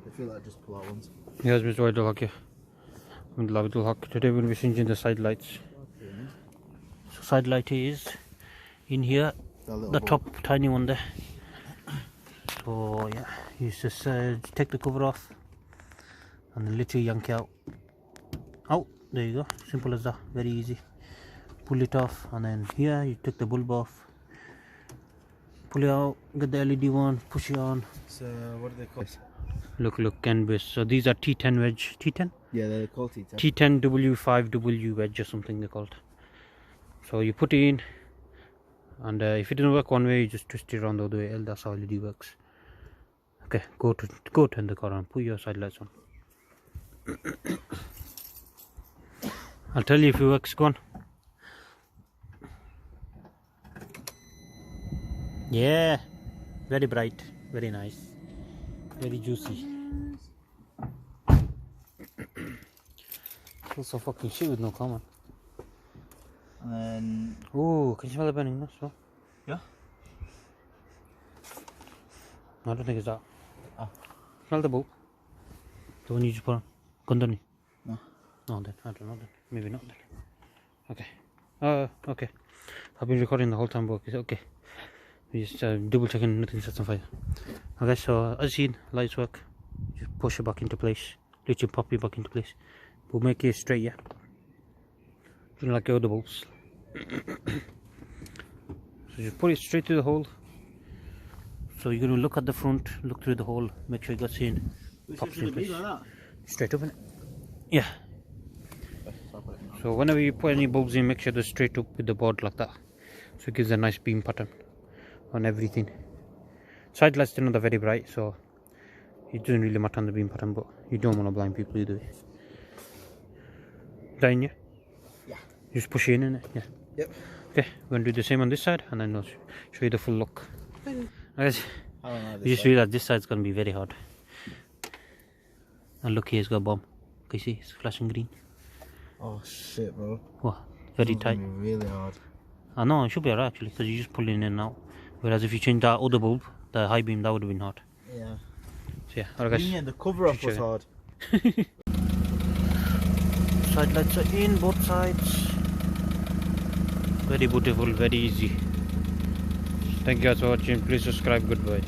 They feel like just pull out ones. Here's MrWaheedulHaque. MrWaheedulHaque. Today we'll be changing the side lights. So side light is in here, the top tiny one there. So yeah, you just take the cover off and then literally yank it out. Oh, there you go. Simple as that. Very easy. Pull it off, and then here you take the bulb off. Pull it out, get the LED one, push it on. So what do they call it? Look, canvas. So these are T10 wedge. T10? Yeah, they're called T10. T10 W5W wedge or something they're called. So you put it in, and if it doesn't work one way, you just twist it around the other way. That's how LED works. Okay, go turn the car on. Put your side lights on. I'll tell you if it works. Go on. Yeah, very bright, very nice, very juicy. Feels so fucking shit with no comment. And then... Oh, can you smell the burning? No, so? Yeah? No, I don't think it's that. Oh. Smell the bulb. The one you just put on. Kundani. No. No, then. I don't know then. Maybe not then. Okay. Okay. I've been recording the whole time, but it's okay. We just double checking nothing sets on fire. Okay, so as seen, lights work. Just push it back into place. Literally pop it back into place. We'll make it straight, yeah. Just like the other bulbs. So just put it straight through the hole. So you're going to look at the front, look through the hole, make sure it gets in. Pops in place. Like that? Straight up in it. Yeah. So whenever you put any bulbs in, make sure they're straight up with the board like that. So it gives a nice beam pattern on everything. Side lights are not very bright, so it doesn't really matter on the beam pattern, but you don't want to blind people either way. That in, yeah? Yeah. Just push it in, innit? Yeah. Yep. Okay, we're going to do the same on this side, and then I'll show you the full look. Guys, you just realize this side's going to be very hard. And look here, it's got a bomb. Can you see? It's flashing green. Oh shit, bro. What? Very tight. Really hard. I know, it should be alright actually, because you just pull in and out. Whereas if you change that other bulb, the high beam, that would have been hard. Yeah. So yeah, alright guys. Yeah, the cover off was hard. Side lights are in both sides. Very beautiful, very easy. Thank you guys for watching. Please subscribe. Goodbye.